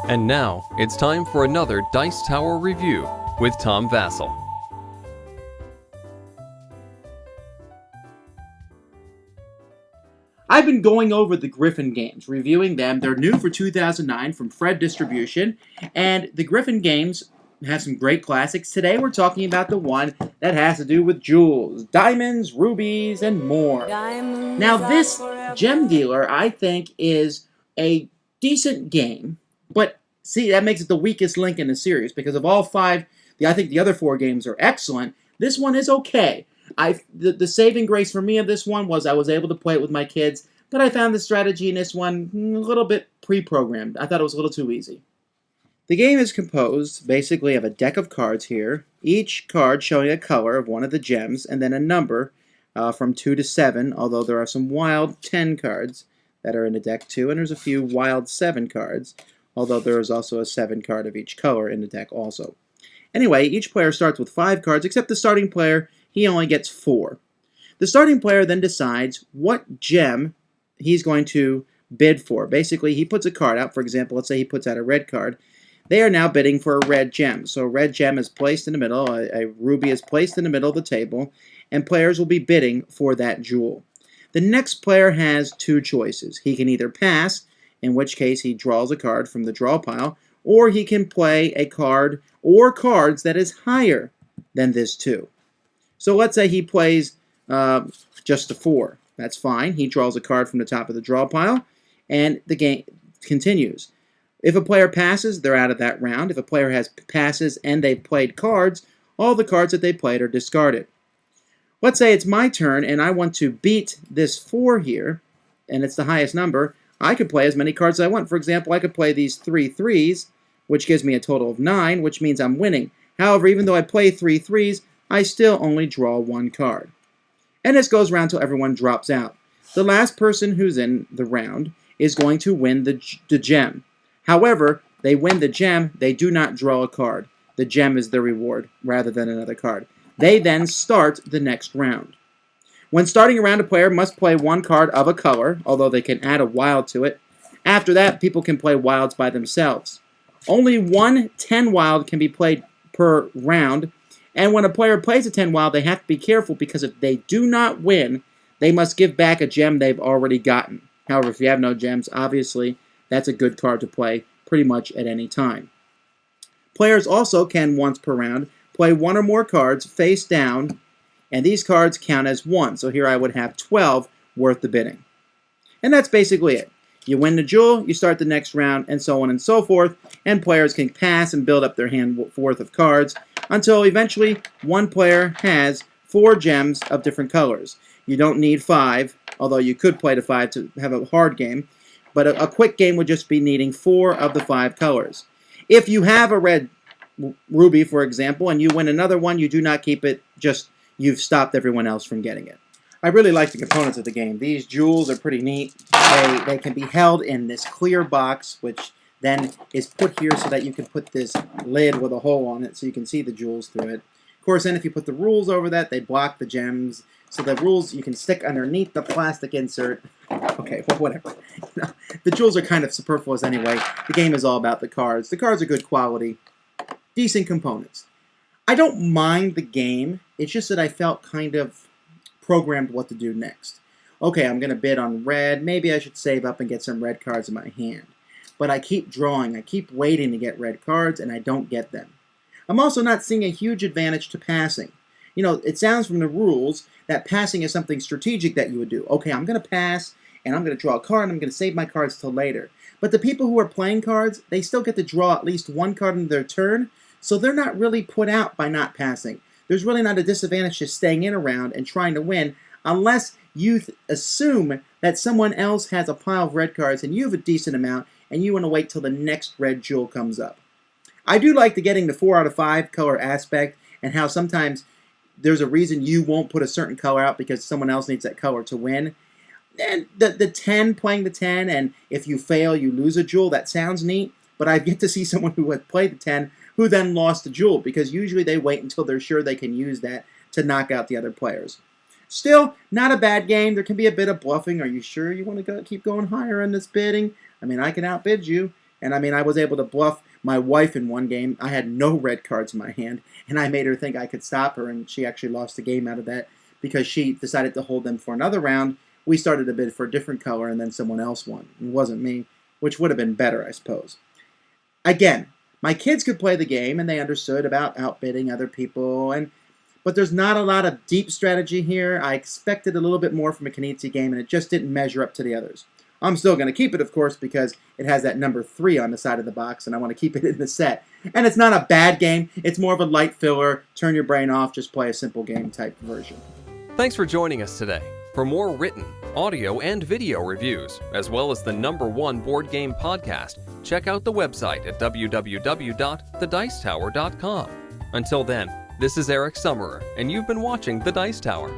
And now, it's time for another Dice Tower review with Tom Vasel. I've been going over the Gryphon Games, reviewing them. They're new for 2009 from Fred Distribution, and the Gryphon Games have some great classics. Today we're talking about the one that has to do with jewels, diamonds, rubies, and more. Now this gem dealer, I think, is a decent game, but see, that makes it the weakest link in the series because of all five, I think the other four games are excellent. This one is okay. The saving grace for me of this one was I was able to play it with my kids, but I found the strategy in this one a little bit pre-programmed. I thought it was a little too easy. The game is composed basically of a deck of cards here, each card showing a color of one of the gems and then a number from 2 to 7, although there are some wild 10 cards that are in the deck too, and there's a few wild 7 cards, although there is also a 7 card of each color in the deck also. Anyway, each player starts with 5 cards, except the starting player, he only gets 4. The starting player then decides what gem he's going to bid for. Basically, he puts a card out. For example, let's say he puts out a red card. They are now bidding for a red gem. So a red gem is placed in the middle, a ruby is placed in the middle of the table, and players will be bidding for that jewel. The next player has 2 choices. He can either pass, in which case he draws a card from the draw pile, or he can play a card or cards that is higher than this 2. So let's say he plays just a 4. That's fine. He draws a card from the top of the draw pile, and the game continues. If a player passes, they're out of that round. If a player has passes and they've played cards, all the cards that they played are discarded. Let's say it's my turn, and I want to beat this 4 here, and it's the highest number. I could play as many cards as I want. For example, I could play these 3 threes, which gives me a total of 9, which means I'm winning. However, even though I play 3 threes, I still only draw 1 card. And this goes around until everyone drops out. The last person who's in the round is going to win the gem. However, they win the gem, they do not draw a card. The gem is the reward, rather than another card. They then start the next round. When starting a round, a player must play 1 card of a color, although they can add a wild to it. After that, people can play wilds by themselves. Only 1 10 wild can be played per round, and when a player plays a 10 wild, they have to be careful because if they do not win, they must give back a gem they've already gotten. However, if you have no gems, obviously, that's a good card to play pretty much at any time. Players also can, once per round, play 1 or more cards face down, and these cards count as 1. So here I would have 12 worth the bidding. And that's basically it. You win the jewel, you start the next round, and so on and so forth, and players can pass and build up their hand worth of cards until eventually one player has 4 gems of different colors. You don't need 5, although you could play to 5 to have a hard game, but a quick game would just be needing 4 of the 5 colors. If you have a red ruby, for example, and you win another one, you do not keep it, just you've stopped everyone else from getting it. I really like the components of the game. These jewels are pretty neat. They can be held in this clear box, which then is put here so that you can put this lid with a hole on it so you can see the jewels through it. Of course, then if you put the rules over that, they block the gems. So the rules you can stick underneath the plastic insert. Okay, well, whatever. The jewels are kind of superfluous anyway. The game is all about the cards. The cards are good quality, decent components. I don't mind the game. It's just that I felt kind of programmed what to do next. Okay, I'm going to bid on red. Maybe I should save up and get some red cards in my hand. But I keep drawing. I keep waiting to get red cards, and I don't get them. I'm also not seeing a huge advantage to passing. You know, it sounds from the rules that passing is something strategic that you would do. Okay, I'm going to pass, and I'm going to draw a card, and I'm going to save my cards till later. But the people who are playing cards, they still get to draw at least 1 card in their turn, so they're not really put out by not passing. There's really not a disadvantage to staying in a round and trying to win unless you assume that someone else has a pile of red cards and you have a decent amount and you want to wait till the next red jewel comes up. I do like the getting the 4 out of 5 color aspect and how sometimes there's a reason you won't put a certain color out because someone else needs that color to win. And the 10, playing the 10, and if you fail, you lose a jewel, that sounds neat, but I've yet to see someone who had played the 10 who then lost the jewel, because usually they wait until they're sure they can use that to knock out the other players. Still, not a bad game. There can be a bit of bluffing. Are you sure you want to keep going higher on this bidding? I mean, I can outbid you, And I mean, I was able to bluff my wife in one game. I had no red cards in my hand, and I made her think I could stop her, and she actually lost the game out of that because she decided to hold them for another round. We started a bid for a different color, and then someone else won. It wasn't me, which would have been better, I suppose. Again, my kids could play the game, and they understood about outbidding other people, but there's not a lot of deep strategy here. I expected a little bit more from a Knizia game, and it just didn't measure up to the others. I'm still going to keep it, of course, because it has that number 3 on the side of the box, and I want to keep it in the set. And it's not a bad game. It's more of a light filler, turn your brain off, just play a simple game type version. Thanks for joining us today. For more written, audio, and video reviews, as well as the #1 board game podcast, check out the website at www.thedicetower.com. Until then, this is Eric Summerer, and you've been watching The Dice Tower.